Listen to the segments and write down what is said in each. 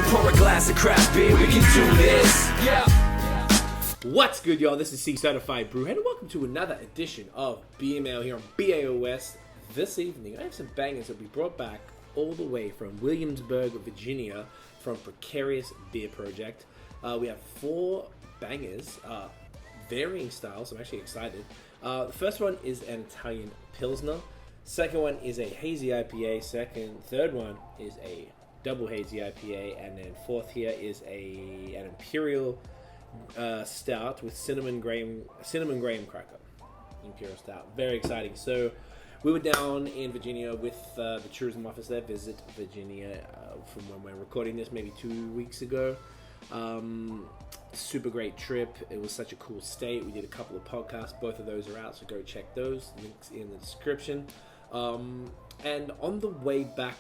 Pour a glass of craft beer, we can do this. Yeah. What's good, y'all? This is C Certified Brewhead, and welcome to another edition of BML here on BAOS. This evening, I have some bangers that we brought back all the way from Williamsburg, Virginia, from Precarious Beer Project. We have 4 bangers, varying styles, so I'm actually excited. The first one is an Italian Pilsner. Second one is a hazy IPA. Third one is a double hazy IPA, and then fourth here is an Imperial Stout with cinnamon graham cracker. Imperial Stout, very exciting. So we were down in Virginia with the tourism office there, Visit Virginia, from when we're recording this, maybe 2 weeks ago. Super great trip. It was such a cool state. We did a couple of podcasts. Both of those are out, so go check those. Links in the description. And on the way back,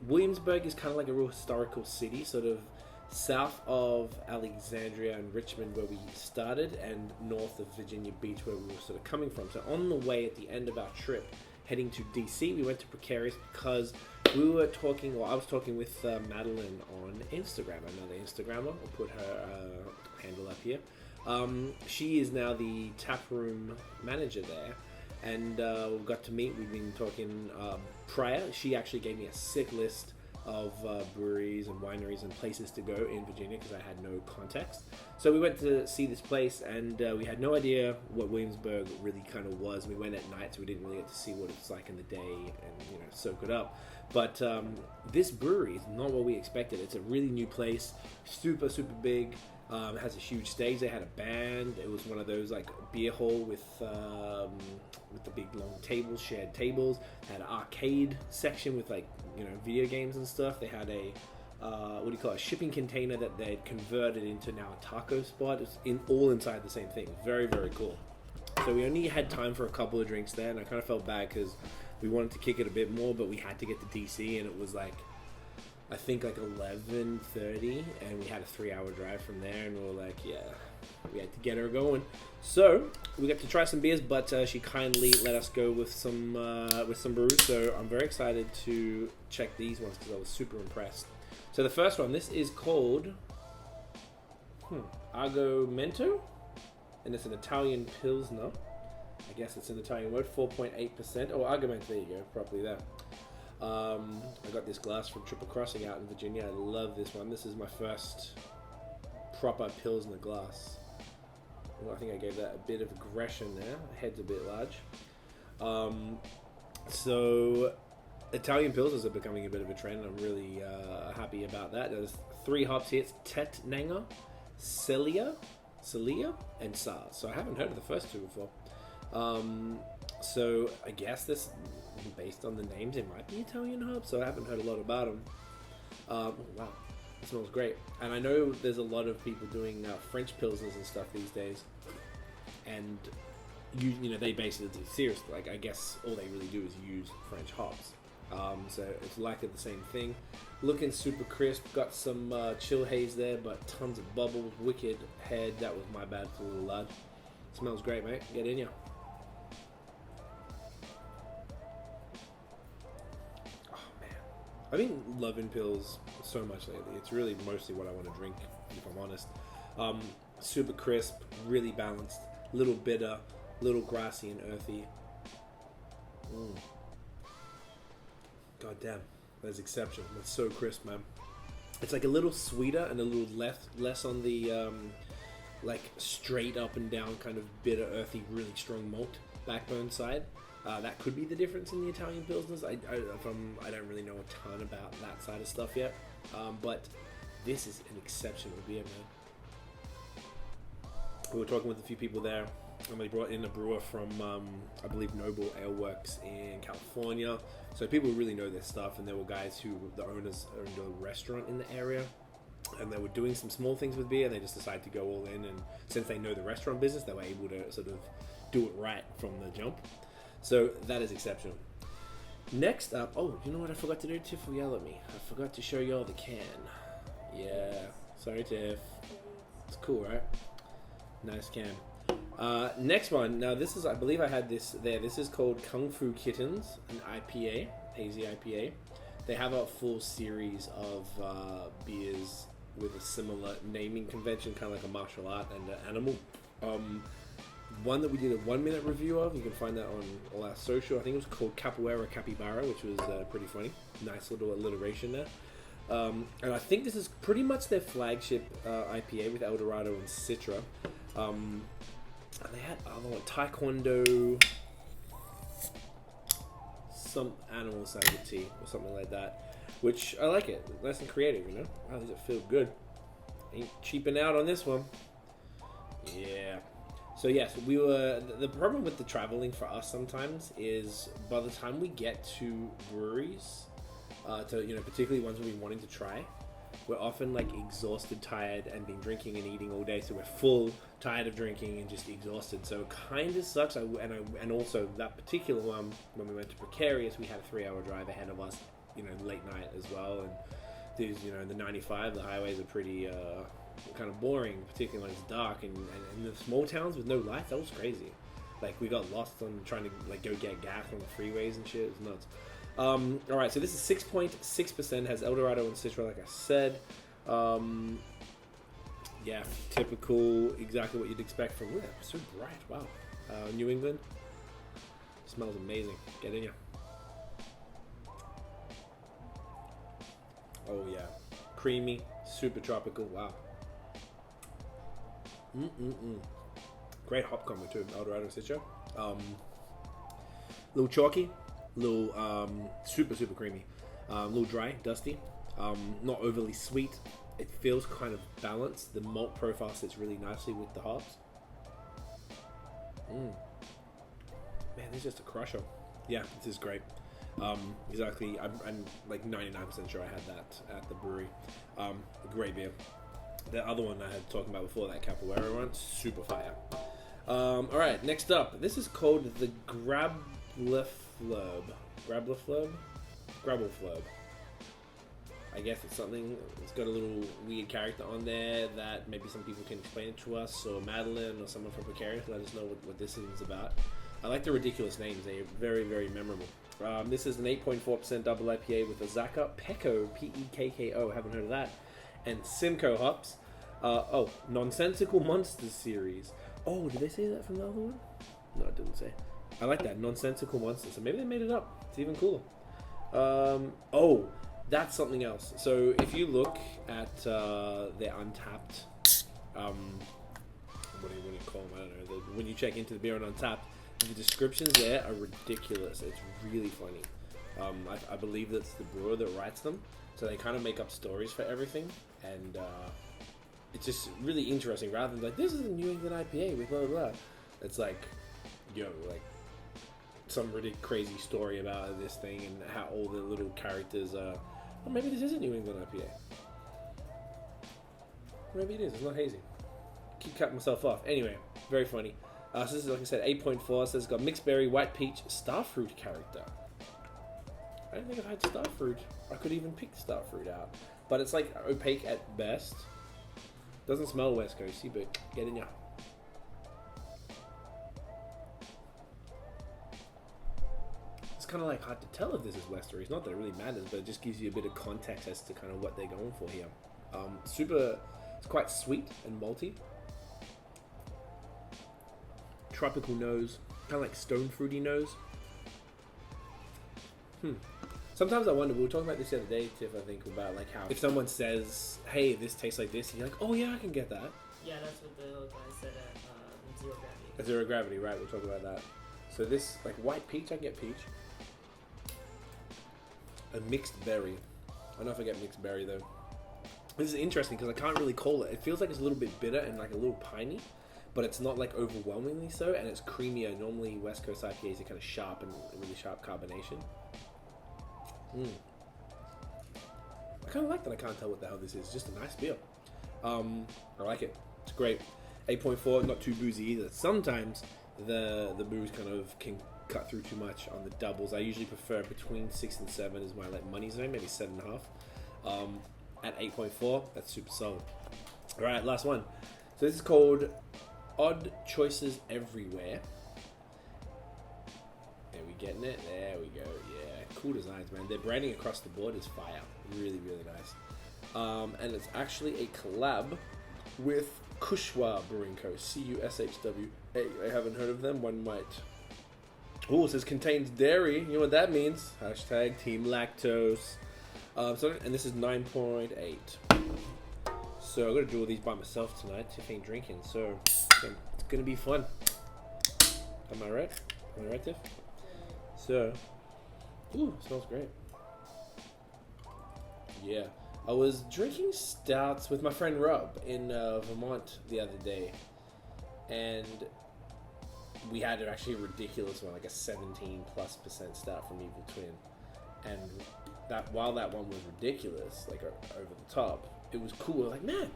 Williamsburg is kind of like a real historical city, sort of south of Alexandria and Richmond, where we started, and north of Virginia Beach, where we were sort of coming from. So on the way at the end of our trip, heading to DC, we went to Precarious because we were talking, or I was talking with Madeline on Instagram, another Instagrammer. I'll put her handle up here. She is now the taproom manager there, and we got to meet. We've been talking prior. She actually gave me a sick list of breweries and wineries and places to go in Virginia because I had no context. So we went to see this place, and we had no idea what Williamsburg really kind of was. We went at night, so we didn't really get to see what it's like in the day and soak it up. But this brewery is not what we expected. It's a really new place, super big. It has a huge stage. They had a band. It was one of those like beer hall with the big long tables, shared tables. They had an arcade section with video games and stuff. They had a shipping container that they had converted into now a taco spot. It's all inside the same thing. Very cool. So we only had time for a couple of drinks there, and I kind of felt bad because we wanted to kick it a bit more, but we had to get to DC, and it was I think 11:30, and we had a 3-hour drive from there, and we were like, yeah, we had to get her going. So we got to try some beers, but she kindly let us go with some brews. So I'm very excited to check these ones because I was super impressed. So the first one, this is called Argo Mentos, and it's an Italian Pilsner. I guess it's an Italian word, 4.8%. Oh, Argo Mentos, there you go, properly there. I got this glass from Triple Crossing out in Virginia. I love this one. This is my first proper Pilsner glass. Well, I think I gave that a bit of aggression there. Head's a bit large. So Italian Pilsners are becoming a bit of a trend. I'm really happy about that. There's 3 hops here. It's Tetnanger, Celia, and SARS. So I haven't heard of the first 2 before. So I guess this, based on the names, it might be Italian hops, so I haven't heard a lot about them. Wow, it smells great. And I know there's a lot of people doing French pilsners and stuff these days, and they basically seriously, I guess all they really do is use French hops. So it's likely the same thing. Looking super crisp, got some chill haze there, but tons of bubbles, wicked head. That was my bad, it's a little large. Smells great, mate. Get in ya. I've been loving pills so much lately. It's really mostly what I want to drink, if I'm honest. Super crisp, really balanced, little bitter, little grassy and earthy. God damn, that's exceptional. That's so crisp, man. It's like a little sweeter and a little less on the straight up and down kind of bitter, earthy, really strong malt backbone side. That could be the difference in the Italian Pilsners. I don't really know a ton about that side of stuff yet. But this is an exceptional beer, man. We were talking with a few people there, and they brought in a brewer from, I believe, Noble Ale Works in California. So people really know their stuff, and there were guys who, the owners owned a restaurant in the area, and they were doing some small things with beer, and they just decided to go all in, and since they know the restaurant business, they were able to sort of do it right from the jump. So that is exceptional. Next up, oh, you know what I forgot to do? Tiff will yell at me. I forgot to show y'all the can. Yeah, sorry Tiff. It's cool, right? Nice can. Next one. Now this is, I believe I had this there. This is called Kung Fu Kittens, an IPA, hazy IPA. They have a full series of beers with a similar naming convention, kind of like a martial art and an animal. One that we did a 1 minute review of, you can find that on all our social. I think it was called Capoeira Capybara, which was pretty funny. Nice little alliteration there. And I think this is pretty much their flagship IPA with Eldorado and Citra. And they had other one, Taekwondo, some animal saber tea or something like that, which I like it. Nice and creative, you know. Wow, does it feel good? Ain't cheaping out on this one. Yeah. So yes, we were. The problem with the traveling for us sometimes is by the time we get to breweries, particularly ones we've been wanting to try, we're often like exhausted, tired, and been drinking and eating all day, so we're full, tired of drinking, and just exhausted. So it kind of sucks. And also that particular one, when we went to Precarious, we had a 3-hour drive ahead of us, late night as well. And there's, the 95, the highways are pretty kind of boring, particularly when it's dark. And the small towns with no lights, that was crazy. Like we got lost on trying to like go get gas on the freeways and shit. It was nuts. Alright, so this is 6.6%, has Eldorado and Citra, like I said. Yeah, typical, exactly what you'd expect from, yeah, so bright, wow. New England, smells amazing, get in here. Oh yeah, creamy, super tropical, wow. Great hop combo too, Eldorado and Citra. Little chalky. Little super creamy, little dry, dusty, not overly sweet. It feels kind of balanced. The malt profile sits really nicely with the hops. Man, this is just a crusher. Yeah, this is great. Exactly, I'm like 99% sure I had that at the brewery. Great beer. The other one I had talking about before, that Capoeira one, super fire. Alright, next up, this is called the Grabbleflub. I guess it's something. It's got a little weird character on there that maybe some people can explain it to us, or Madeline or someone from Precarious. Let us know what this is about. I like the ridiculous names. They're very, very memorable. This is an 8.4% double IPA with Azaka Pekko, P-E-K-K-O. Haven't heard of that. And Simcoe hops. Nonsensical Monsters series. Oh, did they say that from the other one? No, it didn't say. I like that, Nonsensical Monsters. So maybe they made it up. It's even cooler. That's something else. So if you look at their Untapped, what do you call them? I don't know. When you check into the beer on Untapped, the descriptions there are ridiculous. It's really funny. I believe that's the brewer that writes them. So they kind of make up stories for everything. And it's just really interesting. Rather than like, this is a New England IPA with blah, blah, blah. It's like, some really crazy story about this thing and how all the little characters are. Or maybe this is a New England IPA. Maybe it is. It's not hazy. Keep cutting myself off. Anyway, very funny. So this is, like I said, 8.4. So it's got mixed berry, white peach, starfruit character. I don't think I've had starfruit. I could even pick starfruit out. But it's like opaque at best. Doesn't smell West Coasty, but get in ya. It's kind of like hard to tell if this is Westery. It's not that it really matters, but it just gives you a bit of context as to kind of what they're going for here. It's quite sweet and malty. Tropical nose, kind of like stone fruity nose. Sometimes I wonder, we were talking about this the other day, Tiff, I think, about like how if someone says, hey, this tastes like this, and you're like, oh yeah, I can get that. Yeah, that's what the little guy said at Zero Gravity. At Zero Gravity, right, we'll talk about that. So this, like white peach, I can get peach. A mixed berry. I don't know if I get mixed berry though. This is interesting because I can't really call it. It feels like it's a little bit bitter and like a little piney, but it's not like overwhelmingly so, and it's creamier. Normally West Coast IPAs are kind of sharp and really sharp carbonation. I kind of like that I can't tell what the hell this is. Just a nice beer. I like it. It's great. 8.4, not too boozy either. Sometimes the booze kind of can cut through too much on the doubles. I usually prefer between 6 and 7 is my like money zone, maybe 7.5. At 8.4, that's super solid. All right, last one. So this is called Odd Choices Everywhere. Are we getting it? There we go. Yeah, cool designs, man. Their branding across the board is fire. Really, really nice. and it's actually a collab with Kushwa Brewing Co. Cushwa. I haven't heard of them. One might. Oh, it says contains dairy. You know what that means? Hashtag Team Lactose. And this is 9.8. So I'm gonna do all these by myself tonight. Tiff ain't drinking, so it's gonna be fun. Am I right? Am I right, Tiff? So, ooh, smells great. Yeah, I was drinking stouts with my friend Rob in Vermont the other day, and we had actually a ridiculous one, like a 17+% stout from Evil Twin, and that while that one was ridiculous, like over the top, it was cool. Like, man,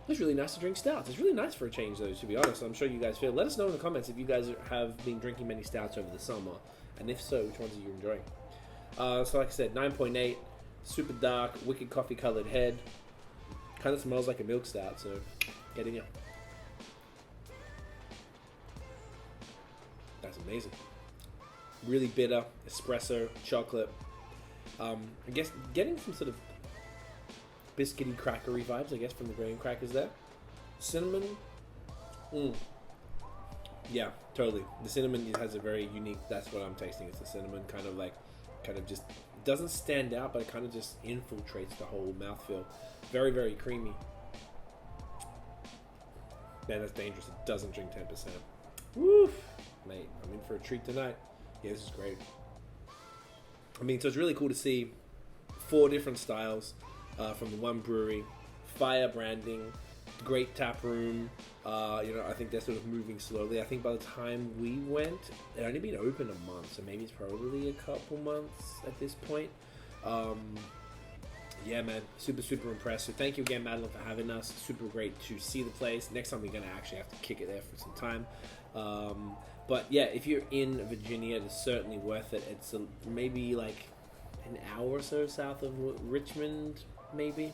it's really nice to drink stouts. It's really nice for a change, though, to be honest. I'm sure you guys feel. Let us know in the comments if you guys have been drinking many stouts over the summer, and if so, which ones are you enjoying? So like I said, 9.8, super dark, wicked coffee colored head. Kind of smells like a milk stout, so get in here. That's amazing. Really bitter, espresso, chocolate. I guess getting some sort of biscuity, crackery vibes, I guess, from the graham crackers there. Cinnamon. Yeah, totally. The cinnamon has a very unique, that's what I'm tasting. It's the cinnamon kind of just, doesn't stand out, but it kind of just infiltrates the whole mouthfeel. Very, very creamy. Man, that's dangerous. It doesn't drink 10%. Woof. Mate, I'm in for a treat tonight. Yeah, this is great. I mean, so it's really cool to see 4 different styles from the one brewery, fire branding, great tap room. I think they're sort of moving slowly. I think by the time we went, it had only been open a month, so maybe it's probably a couple months at this point. Yeah, man, super, super impressed. So thank you again, Madeline, for having us. Super great to see the place. Next time we're going to actually have to kick it there for some time. But yeah, if you're in Virginia, it's certainly worth it. It's maybe like an hour or so south of Richmond, maybe.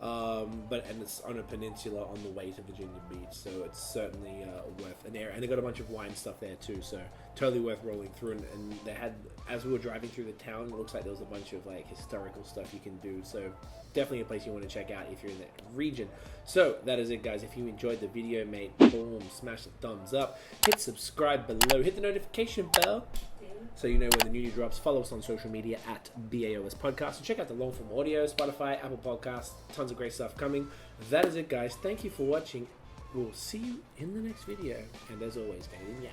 And it's on a peninsula on the way to Virginia Beach, so it's certainly worth an area. And they got a bunch of wine stuff there too, so totally worth rolling through. And they had, as we were driving through the town, it looks like there was a bunch of like historical stuff you can do. So definitely a place you want to check out if you're in that region. So that is it, guys. If you enjoyed the video, mate, boom, smash the thumbs up, hit subscribe below, hit the notification bell, so you know when the new drops. Follow us on social media at BAOS Podcast. And check out the long form audio, Spotify, Apple Podcasts. Tons of great stuff coming. That is it, guys. Thank you for watching. We'll see you in the next video. And as always, stay in ya.